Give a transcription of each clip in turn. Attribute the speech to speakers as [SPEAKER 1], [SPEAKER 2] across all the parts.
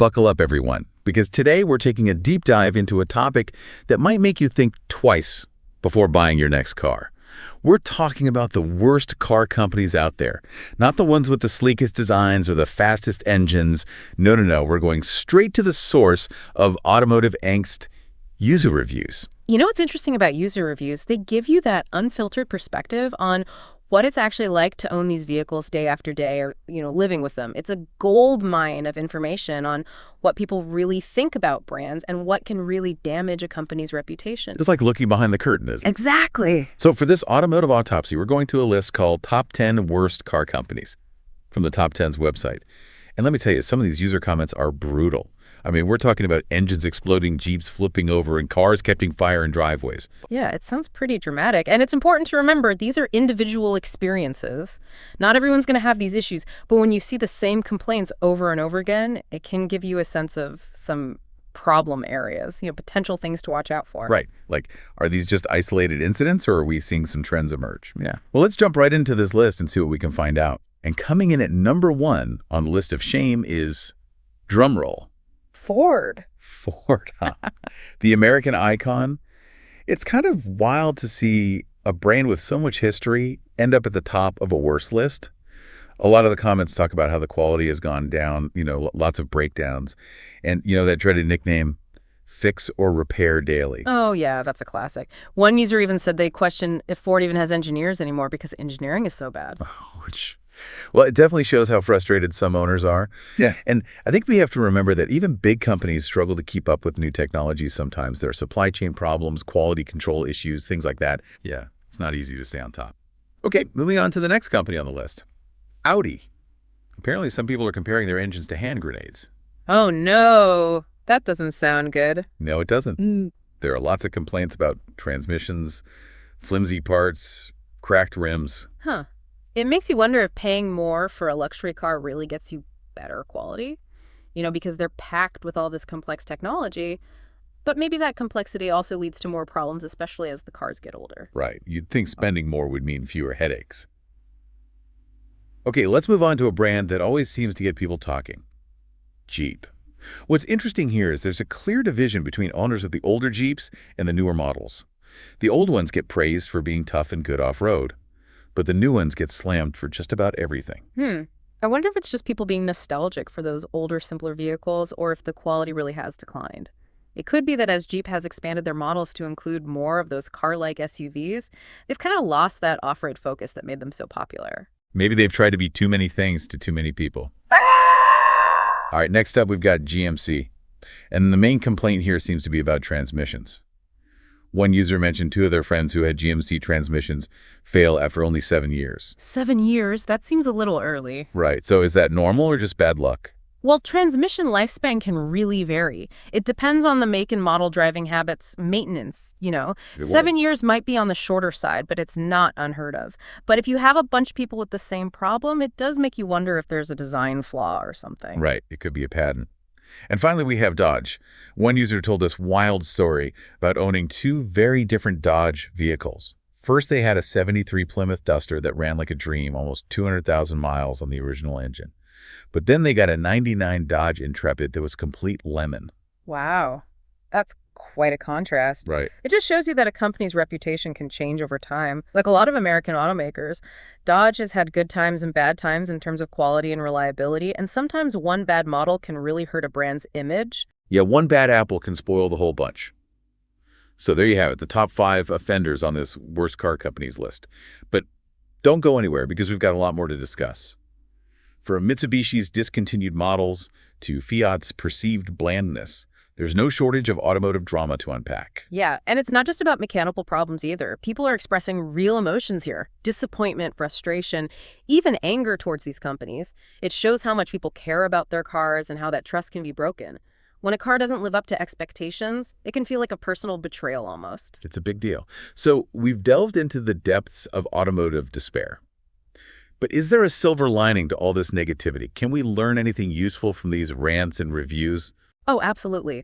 [SPEAKER 1] Buckle up, everyone, because today we're taking a deep dive into a topic that might make you think twice before buying your next car. We're talking about the worst car companies out there, not the ones with the sleekest designs or the fastest engines. No. We're going straight to the source of automotive angst: user reviews.
[SPEAKER 2] You know what's interesting about user reviews? They give you that unfiltered perspective on what it's actually like to own these vehicles day after day or, living with them. It's a gold mine of information on what people really think about brands and what can really damage a company's reputation.
[SPEAKER 1] It's like looking behind the curtain, isn't it?
[SPEAKER 2] Exactly.
[SPEAKER 1] So for this automotive autopsy, we're going to a list called Top 10 Worst Car Companies from the Top 10's website. And let me tell you, some of these user comments are brutal. I mean, we're talking about engines exploding, Jeeps flipping over, and cars catching fire in driveways.
[SPEAKER 2] Yeah, it sounds pretty dramatic. And it's important to remember these are individual experiences. Not everyone's going to have these issues. But when you see the same complaints over and over again, it can give you a sense of some problem areas, potential things to watch out for.
[SPEAKER 1] Right. Like, are these just isolated incidents, or are we seeing some trends emerge? Yeah. Well, let's jump right into this list and see what we can find out. And coming in at number 1 on the list of shame is, drumroll,
[SPEAKER 2] Ford,
[SPEAKER 1] huh? The American icon. It's kind of wild to see a brand with so much history end up at the top of a worse list. A lot of the comments talk about how the quality has gone down, lots of breakdowns. And, that dreaded nickname, fix or repair daily.
[SPEAKER 2] Oh, yeah, that's a classic. One user even said they question if Ford even has engineers anymore because engineering is so bad.
[SPEAKER 1] Well, it definitely shows how frustrated some owners are.
[SPEAKER 3] Yeah.
[SPEAKER 1] And I think we have to remember that even big companies struggle to keep up with new technologies sometimes. There are supply chain problems, quality control issues, things like that. Yeah, it's not easy to stay on top. Okay, moving on to the next company on the list, Audi. Apparently, some people are comparing their engines to hand grenades.
[SPEAKER 2] Oh, no. That doesn't sound good.
[SPEAKER 1] No, it doesn't. There are lots of complaints about transmissions, flimsy parts, cracked rims.
[SPEAKER 2] Huh. It makes you wonder if paying more for a luxury car really gets you better quality, because they're packed with all this complex technology. But maybe that complexity also leads to more problems, especially as the cars get older.
[SPEAKER 1] Right. You'd think spending more would mean fewer headaches. Okay, let's move on to a brand that always seems to get people talking, Jeep. What's interesting here is there's a clear division between owners of the older Jeeps and the newer models. The old ones get praised for being tough and good off-road, but the new ones get slammed for just about everything.
[SPEAKER 2] I wonder if it's just people being nostalgic for those older, simpler vehicles, or if the quality really has declined. It could be that as Jeep has expanded their models to include more of those car-like SUVs, they've kind of lost that off-road focus that made them so popular.
[SPEAKER 1] Maybe they've tried to be too many things to too many people. All right, next up we've got GMC. And the main complaint here seems to be about transmissions. One user mentioned 2 of their friends who had GMC transmissions fail after only 7 years.
[SPEAKER 2] 7 years? That seems a little early.
[SPEAKER 1] Right. So is that normal or just bad luck?
[SPEAKER 2] Well, transmission lifespan can really vary. It depends on the make and model, driving habits, maintenance, 7 years might be on the shorter side, but it's not unheard of. But if you have a bunch of people with the same problem, it does make you wonder if there's a design flaw or something.
[SPEAKER 1] Right. It could be a pattern. And finally, we have Dodge. One user told this wild story about owning 2 very different Dodge vehicles. First, they had a 73 Plymouth Duster that ran like a dream, almost 200,000 miles on the original engine. But then they got a 99 Dodge Intrepid that was complete lemon.
[SPEAKER 2] Wow. That's quite a contrast.
[SPEAKER 1] Right.
[SPEAKER 2] It just shows you that a company's reputation can change over time. Like a lot of American automakers, Dodge has had good times and bad times in terms of quality and reliability, and sometimes one bad model can really hurt a brand's image.
[SPEAKER 1] Yeah, one bad apple can spoil the whole bunch. So there you have it, the top 5 offenders on this worst car companies list. But don't go anywhere because we've got a lot more to discuss. From Mitsubishi's discontinued models to Fiat's perceived blandness, there's no shortage of automotive drama to unpack.
[SPEAKER 2] Yeah, and it's not just about mechanical problems either. People are expressing real emotions here. Disappointment, frustration, even anger towards these companies. It shows how much people care about their cars and how that trust can be broken. When a car doesn't live up to expectations, it can feel like a personal betrayal almost.
[SPEAKER 1] It's a big deal. So we've delved into the depths of automotive despair. But is there a silver lining to all this negativity? Can we learn anything useful from these rants and reviews?
[SPEAKER 2] Oh, absolutely.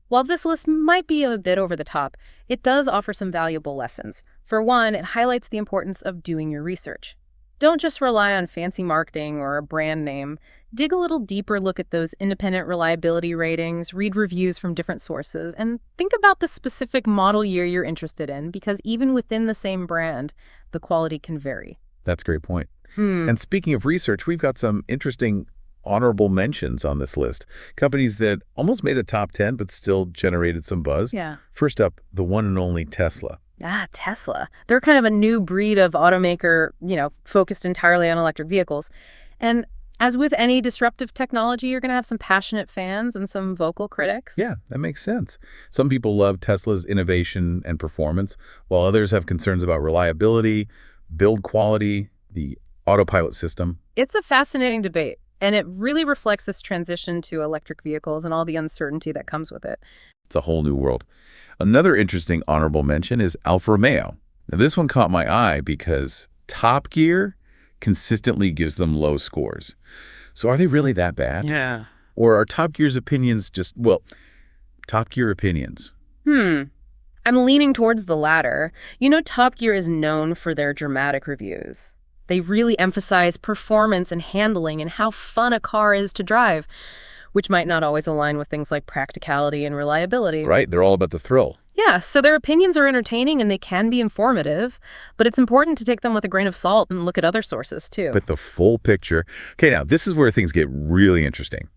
[SPEAKER 2] While this list might be a bit over the top, it does offer some valuable lessons. For one, it highlights the importance of doing your research. Don't just rely on fancy marketing or a brand name. Dig a little deeper, look at those independent reliability ratings, read reviews from different sources, and think about the specific model year you're interested in, because even within the same brand, the quality can vary.
[SPEAKER 1] That's a great point.
[SPEAKER 2] Hmm.
[SPEAKER 1] And speaking of research, we've got some interesting honorable mentions on this list. Companies that almost made the top 10 but still generated some buzz.
[SPEAKER 2] Yeah.
[SPEAKER 1] First up, the one and only Tesla.
[SPEAKER 2] Tesla. They're kind of a new breed of automaker, focused entirely on electric vehicles. And as with any disruptive technology, you're going to have some passionate fans and some vocal critics.
[SPEAKER 1] Yeah, that makes sense. Some people love Tesla's innovation and performance, while others have concerns about reliability, build quality, the autopilot system.
[SPEAKER 2] It's a fascinating debate, and it really reflects this transition to electric vehicles and all the uncertainty that comes with it.
[SPEAKER 1] It's a whole new world. Another interesting honorable mention is Alfa Romeo. Now, this one caught my eye because Top Gear consistently gives them low scores. So are they really that bad?
[SPEAKER 3] Yeah.
[SPEAKER 1] Or are Top Gear's opinions just, well, Top Gear opinions?
[SPEAKER 2] I'm leaning towards the latter. Top Gear is known for their dramatic reviews. They really emphasize performance and handling and how fun a car is to drive, which might not always align with things like practicality and reliability.
[SPEAKER 1] Right, they're all about the thrill.
[SPEAKER 2] Yeah, so their opinions are entertaining and they can be informative, but it's important to take them with a grain of salt and look at other sources too.
[SPEAKER 1] But the full picture. Okay, now this is where things get really interesting,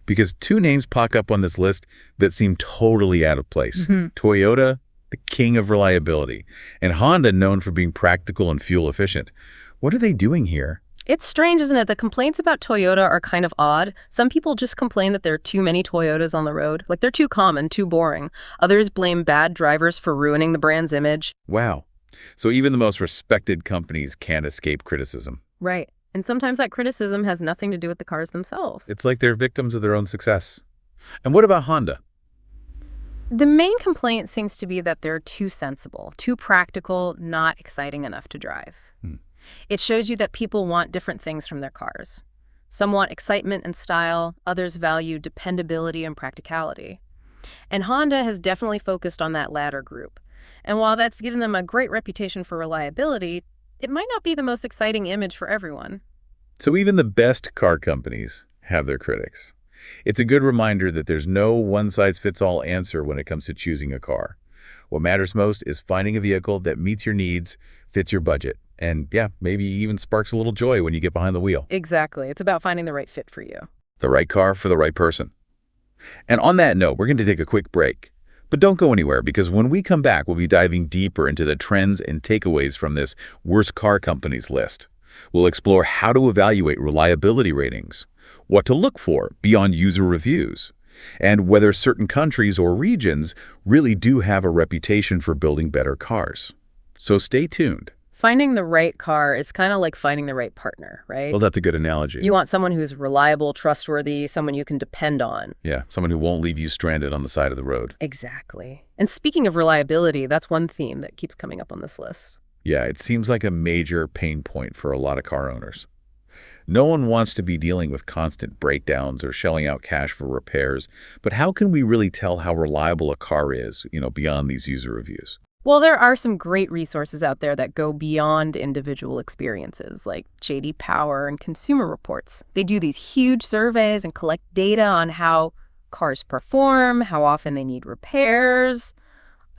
[SPEAKER 1] because two names pop up on this list that seem totally out of place. Toyota, the king of reliability, and Honda, known for being practical and fuel efficient. What are they doing here?
[SPEAKER 2] It's strange, isn't it? The complaints about Toyota are kind of odd. Some people just complain that there are too many Toyotas on the road. Like they're too common, too boring. Others blame bad drivers for ruining the brand's image.
[SPEAKER 1] Wow. So even the most respected companies can't escape criticism.
[SPEAKER 2] Right. And sometimes that criticism has nothing to do with the cars themselves.
[SPEAKER 1] It's like they're victims of their own success. And what about Honda?
[SPEAKER 2] The main complaint seems to be that they're too sensible, too practical, not exciting enough to drive. It shows you that people want different things from their cars. Some want excitement and style, others value dependability and practicality. And Honda has definitely focused on that latter group. And while that's given them a great reputation for reliability, it might not be the most exciting image for everyone.
[SPEAKER 1] So even the best car companies have their critics. It's a good reminder that there's no one-size-fits-all answer when it comes to choosing a car. What matters most is finding a vehicle that meets your needs, fits your budget, and yeah, maybe even sparks a little joy when you get behind the wheel.
[SPEAKER 2] Exactly. It's about finding the right fit for you.
[SPEAKER 1] The right car for the right person. And on that note, we're going to take a quick break. But don't go anywhere, because when we come back, we'll be diving deeper into the trends and takeaways from this worst car companies list. We'll explore how to evaluate reliability ratings, what to look for beyond user reviews, and whether certain countries or regions really do have a reputation for building better cars. So stay tuned.
[SPEAKER 2] Finding the right car is kind of like finding the right partner, right?
[SPEAKER 1] Well, that's a good analogy.
[SPEAKER 2] You want someone who's reliable, trustworthy, someone you can depend on.
[SPEAKER 1] Yeah, someone who won't leave you stranded on the side of the road.
[SPEAKER 2] Exactly. And speaking of reliability, that's one theme that keeps coming up on this list.
[SPEAKER 1] Yeah, it seems like a major pain point for a lot of car owners. No one wants to be dealing with constant breakdowns or shelling out cash for repairs, but how can we really tell how reliable a car is, beyond these user reviews?
[SPEAKER 2] Well, there are some great resources out there that go beyond individual experiences, like J.D. Power and Consumer Reports. They do these huge surveys and collect data on how cars perform, how often they need repairs,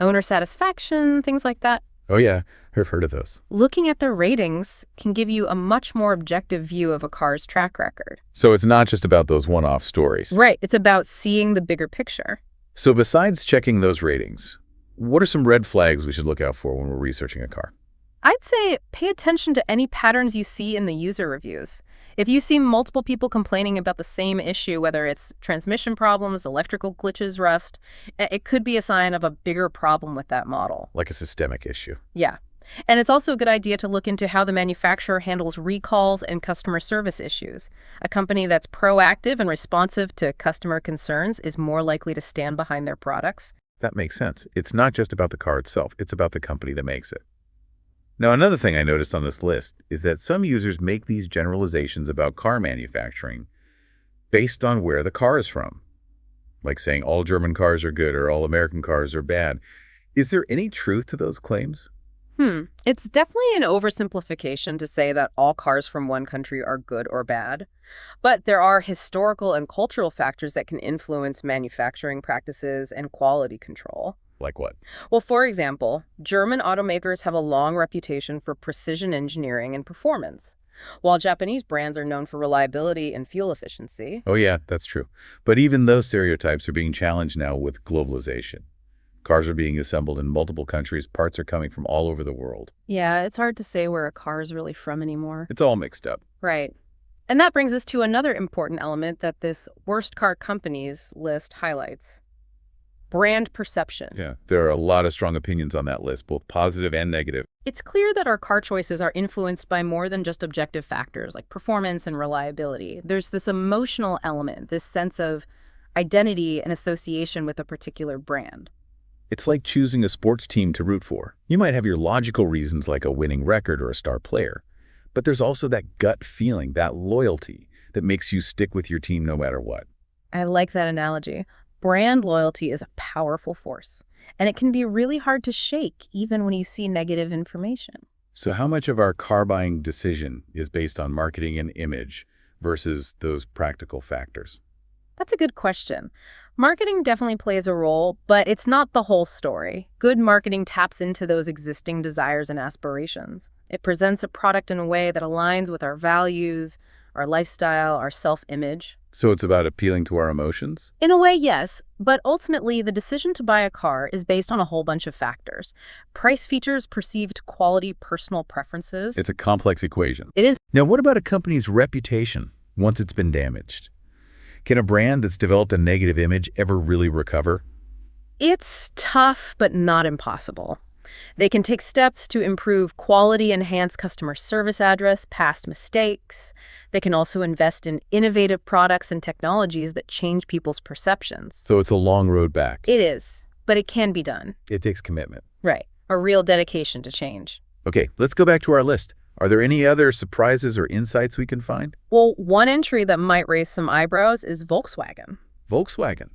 [SPEAKER 2] owner satisfaction, things like that.
[SPEAKER 1] Oh yeah, I've heard of those.
[SPEAKER 2] Looking at their ratings can give you a much more objective view of a car's track record.
[SPEAKER 1] So it's not just about those one-off stories.
[SPEAKER 2] Right. It's about seeing the bigger picture.
[SPEAKER 1] So besides checking those ratings, what are some red flags we should look out for when we're researching a car?
[SPEAKER 2] I'd say pay attention to any patterns you see in the user reviews. If you see multiple people complaining about the same issue, whether it's transmission problems, electrical glitches, rust, it could be a sign of a bigger problem with that model.
[SPEAKER 1] Like a systemic issue.
[SPEAKER 2] Yeah. And it's also a good idea to look into how the manufacturer handles recalls and customer service issues. A company that's proactive and responsive to customer concerns is more likely to stand behind their products.
[SPEAKER 1] That makes sense. It's not just about the car itself, it's about the company that makes it. Now, another thing I noticed on this list is that some users make these generalizations about car manufacturing based on where the car is from. Like saying all German cars are good or all American cars are bad. Is there any truth to those claims?
[SPEAKER 2] It's definitely an oversimplification to say that all cars from one country are good or bad. But there are historical and cultural factors that can influence manufacturing practices and quality control.
[SPEAKER 1] Like what?
[SPEAKER 2] Well, for example, German automakers have a long reputation for precision engineering and performance, while Japanese brands are known for reliability and fuel efficiency.
[SPEAKER 1] Oh yeah, that's true. But even those stereotypes are being challenged now with globalization. Cars are being assembled in multiple countries, parts are coming from all over the world.
[SPEAKER 2] Yeah, it's hard to say where a car is really from anymore.
[SPEAKER 1] It's all mixed up.
[SPEAKER 2] Right. And that brings us to another important element that this worst car companies list highlights: brand perception.
[SPEAKER 1] Yeah, there are a lot of strong opinions on that list, both positive and negative.
[SPEAKER 2] It's clear that our car choices are influenced by more than just objective factors like performance and reliability. There's this emotional element, this sense of identity and association with a particular brand.
[SPEAKER 1] It's like choosing a sports team to root for. You might have your logical reasons like a winning record or a star player, but there's also that gut feeling, that loyalty that makes you stick with your team no matter what.
[SPEAKER 2] I like that analogy. Brand loyalty is a powerful force, and it can be really hard to shake even when you see negative information.
[SPEAKER 1] So how much of our car buying decision is based on marketing and image versus those practical factors?
[SPEAKER 2] That's a good question. Marketing definitely plays a role, but it's not the whole story. Good marketing taps into those existing desires and aspirations. It presents a product in a way that aligns with our values, our lifestyle, our self-image.
[SPEAKER 1] So it's about appealing to our emotions?
[SPEAKER 2] In a way, yes, but ultimately the decision to buy a car is based on a whole bunch of factors. Price, features, perceived quality, personal preferences.
[SPEAKER 1] It's a complex equation.
[SPEAKER 2] It is.
[SPEAKER 1] Now, what about a company's reputation once it's been damaged? Can a brand that's developed a negative image ever really recover?
[SPEAKER 2] It's tough, but not impossible. They can take steps to improve quality, enhance customer service address, past mistakes. They can also invest in innovative products and technologies that change people's perceptions.
[SPEAKER 1] So it's a long road back.
[SPEAKER 2] It is, but it can be done.
[SPEAKER 1] It takes commitment.
[SPEAKER 2] Right. A real dedication to change.
[SPEAKER 1] Okay, let's go back to our list. Are there any other surprises or insights we can find?
[SPEAKER 2] Well, one entry that might raise some eyebrows is Volkswagen.
[SPEAKER 1] Volkswagen.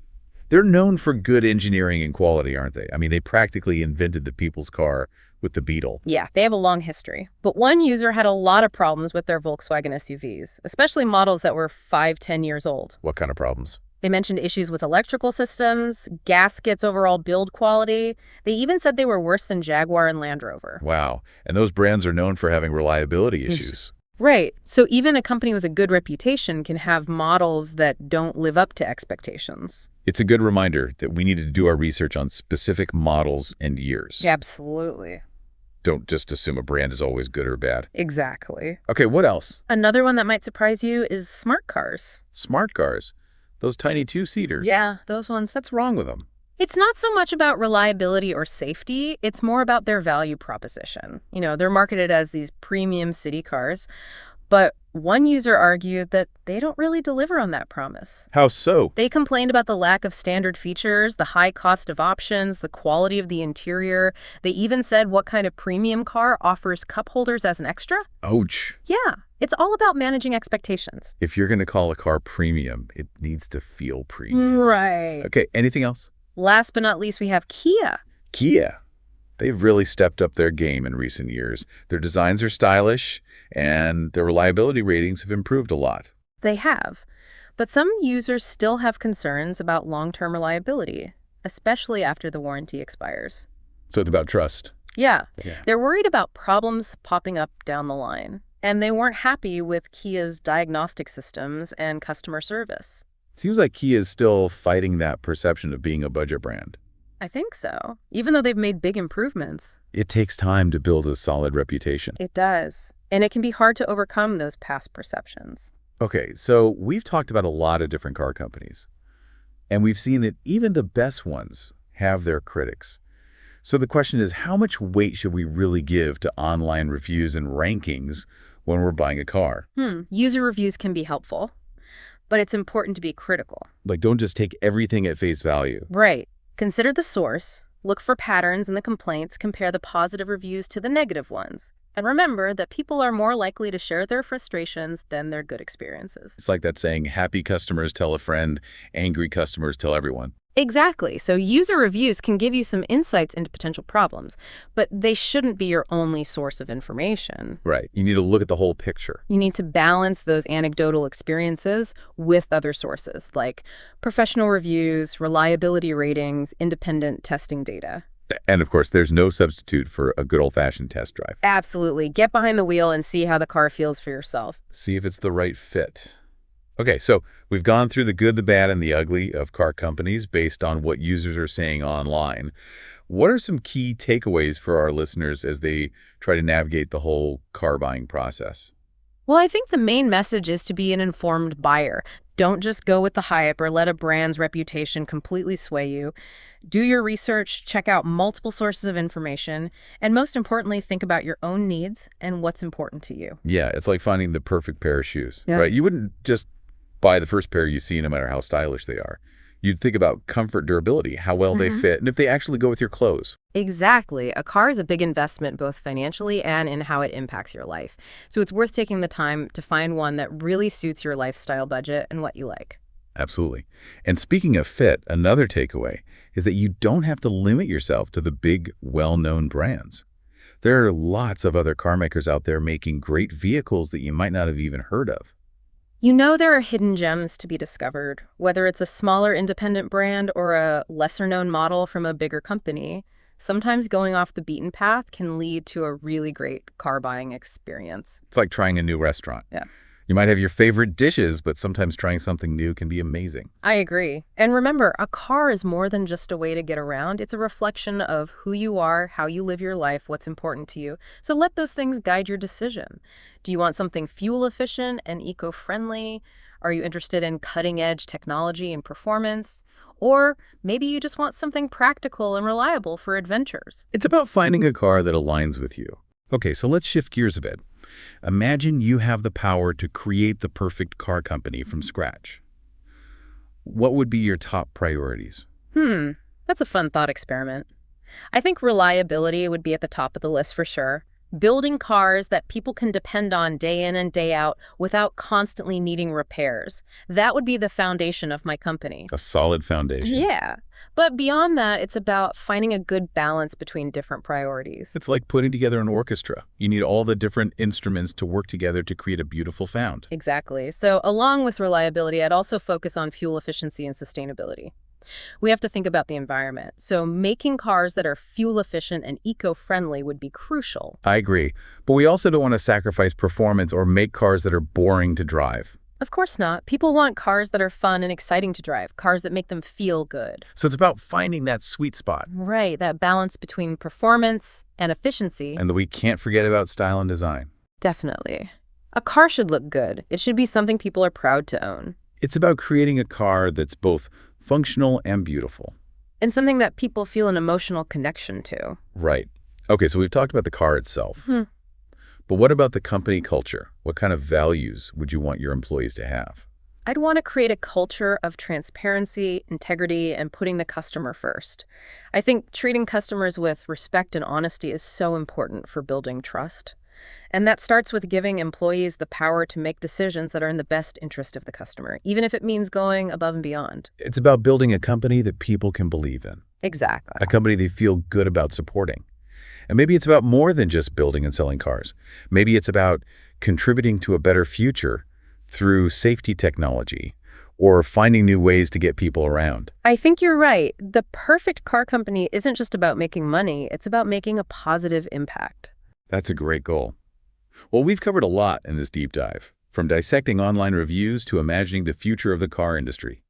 [SPEAKER 1] They're known for good engineering and quality, aren't they? I mean, they practically invented the people's car with the Beetle.
[SPEAKER 2] Yeah, they have a long history. But one user had a lot of problems with their Volkswagen SUVs, especially models that were 5–10 years old.
[SPEAKER 1] What kind of problems?
[SPEAKER 2] They mentioned issues with electrical systems, gaskets, overall build quality. They even said they were worse than Jaguar and Land Rover.
[SPEAKER 1] Wow. And those brands are known for having reliability issues.
[SPEAKER 2] Right. So even a company with a good reputation can have models that don't live up to expectations.
[SPEAKER 1] It's a good reminder that we need to do our research on specific models and years.
[SPEAKER 2] Absolutely.
[SPEAKER 1] Don't just assume a brand is always good or bad.
[SPEAKER 2] Exactly.
[SPEAKER 1] Okay, what else?
[SPEAKER 2] Another one that might surprise you is smart cars.
[SPEAKER 1] Smart cars. Those tiny two-seaters.
[SPEAKER 2] Yeah, those ones.
[SPEAKER 1] What's wrong with them?
[SPEAKER 2] It's not so much about reliability or safety, it's more about their value proposition. They're marketed as these premium city cars, but one user argued that they don't really deliver on that promise.
[SPEAKER 1] How so?
[SPEAKER 2] They complained about the lack of standard features, the high cost of options, the quality of the interior. They even said what kind of premium car offers cup holders as an extra.
[SPEAKER 1] Ouch.
[SPEAKER 2] Yeah, it's all about managing expectations.
[SPEAKER 1] If you're going to call a car premium, it needs to feel premium.
[SPEAKER 2] Right.
[SPEAKER 1] Okay, anything else?
[SPEAKER 2] Last but not least, we have Kia.
[SPEAKER 1] Kia. They've really stepped up their game in recent years. Their designs are stylish, and their reliability ratings have improved a lot.
[SPEAKER 2] They have. But some users still have concerns about long-term reliability, especially after the warranty expires.
[SPEAKER 1] So it's about trust.
[SPEAKER 2] Yeah. They're worried about problems popping up down the line, and they weren't happy with Kia's diagnostic systems and customer service.
[SPEAKER 1] Seems like Kia is still fighting that perception of being a budget brand.
[SPEAKER 2] I think so, even though they've made big improvements.
[SPEAKER 1] It takes time to build a solid reputation.
[SPEAKER 2] It does, and it can be hard to overcome those past perceptions.
[SPEAKER 1] Okay, so we've talked about a lot of different car companies, and we've seen that even the best ones have their critics. So the question is, how much weight should we really give to online reviews and rankings when we're buying a car?
[SPEAKER 2] User reviews can be helpful, but it's important to be critical.
[SPEAKER 1] Like, don't just take everything at face value.
[SPEAKER 2] Right. Consider the source, look for patterns in the complaints, compare the positive reviews to the negative ones. And remember that people are more likely to share their frustrations than their good experiences.
[SPEAKER 1] It's like that saying, happy customers tell a friend, angry customers tell everyone.
[SPEAKER 2] Exactly. So user reviews can give you some insights into potential problems, but they shouldn't be your only source of information.
[SPEAKER 1] Right. You need to look at the whole picture.
[SPEAKER 2] You need to balance those anecdotal experiences with other sources like professional reviews, reliability ratings, independent testing data.
[SPEAKER 1] And of course, there's no substitute for a good old-fashioned test drive.
[SPEAKER 2] Absolutely. Get behind the wheel and see how the car feels for yourself.
[SPEAKER 1] See if it's the right fit. Okay, so we've gone through the good, the bad, and the ugly of car companies based on what users are saying online. What are some key takeaways for our listeners as they try to navigate the whole car buying process?
[SPEAKER 2] Well, I think the main message is to be an informed buyer. Don't just go with the hype or let a brand's reputation completely sway you. Do your research, check out multiple sources of information, and most importantly, think about your own needs and what's important to you.
[SPEAKER 1] Yeah, it's like finding the perfect pair of shoes,
[SPEAKER 2] Yeah.
[SPEAKER 1] right? You wouldn't just buy the first pair you see no matter how stylish they are. You'd think about comfort, durability, how well they fit, and if they actually go with your clothes.
[SPEAKER 2] Exactly. A car is a big investment both financially and in how it impacts your life. So it's worth taking the time to find one that really suits your lifestyle budget and what you like.
[SPEAKER 1] Absolutely. And speaking of fit, another takeaway is that you don't have to limit yourself to the big, well-known brands. There are lots of other car makers out there making great vehicles that you might not have even heard of.
[SPEAKER 2] You know there are hidden gems to be discovered, whether it's a smaller independent brand or a lesser-known model from a bigger company. Sometimes going off the beaten path can lead to a really great car buying experience.
[SPEAKER 1] It's like trying a new restaurant.
[SPEAKER 2] Yeah.
[SPEAKER 1] You might have your favorite dishes, but sometimes trying something new can be amazing.
[SPEAKER 2] I agree. And remember, a car is more than just a way to get around. It's a reflection of who you are, how you live your life, what's important to you. So let those things guide your decision. Do you want something fuel efficient and eco-friendly? Are you interested in cutting-edge technology and performance? Or maybe you just want something practical and reliable for adventures.
[SPEAKER 1] It's about finding a car that aligns with you. Okay, so let's shift gears a bit. Imagine you have the power to create the perfect car company from scratch. What would be your top priorities?
[SPEAKER 2] That's a fun thought experiment. I think reliability would be at the top of the list for sure. Building cars that people can depend on day in and day out without constantly needing repairs. That would be the foundation of my company.
[SPEAKER 1] A solid foundation.
[SPEAKER 2] Yeah. But beyond that, it's about finding a good balance between different priorities.
[SPEAKER 1] It's like putting together an orchestra. You need all the different instruments to work together to create a beautiful sound.
[SPEAKER 2] Exactly. So along with reliability, I'd also focus on fuel efficiency and sustainability. We have to think about the environment. So making cars that are fuel efficient and eco-friendly would be crucial.
[SPEAKER 1] I agree, but we also don't want to sacrifice performance or make cars that are boring to drive.
[SPEAKER 2] Of course not. People want cars that are fun and exciting to drive, cars that make them feel good.
[SPEAKER 1] So it's about finding that sweet spot.
[SPEAKER 2] Right, that balance between performance and efficiency.
[SPEAKER 1] And we can't forget about style and design.
[SPEAKER 2] Definitely. A car should look good. It should be something people are proud to own.
[SPEAKER 1] It's about creating a car that's both functional and beautiful.
[SPEAKER 2] And something that people feel an emotional connection to.
[SPEAKER 1] Right. Okay, so we've talked about the car itself. But what about the company culture? What kind of values would you want your employees to have?
[SPEAKER 2] I'd want to create a culture of transparency, integrity, and putting the customer first. I think treating customers with respect and honesty is so important for building trust. And that starts with giving employees the power to make decisions that are in the best interest of the customer, even if it means going above and beyond.
[SPEAKER 1] It's about building a company that people can believe in.
[SPEAKER 2] Exactly.
[SPEAKER 1] A company they feel good about supporting. And maybe it's about more than just building and selling cars. Maybe it's about contributing to a better future through safety technology or finding new ways to get people around.
[SPEAKER 2] I think you're right. The perfect car company isn't just about making money, it's about making a positive impact.
[SPEAKER 1] That's a great goal. Well, we've covered a lot in this deep dive, from dissecting online reviews to imagining the future of the car industry.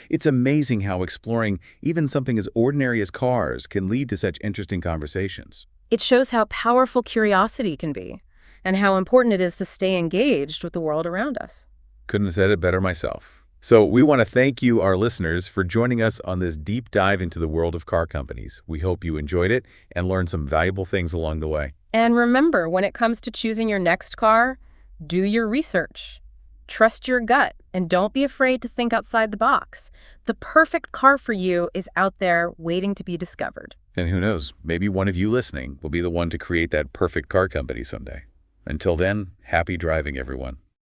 [SPEAKER 1] It's amazing how exploring even something as ordinary as cars can lead to such interesting conversations.
[SPEAKER 2] It shows how powerful curiosity can be and how important it is to stay engaged with the world around us.
[SPEAKER 1] Couldn't have said it better myself. So we want to thank you, our listeners, for joining us on this deep dive into the world of car companies. We hope you enjoyed it and learned some valuable things along the way.
[SPEAKER 2] And remember, when it comes to choosing your next car, do your research. Trust your gut and don't be afraid to think outside the box. The perfect car for you is out there waiting to be discovered.
[SPEAKER 1] And who knows, maybe one of you listening will be the one to create that perfect car company someday. Until then, happy driving, everyone.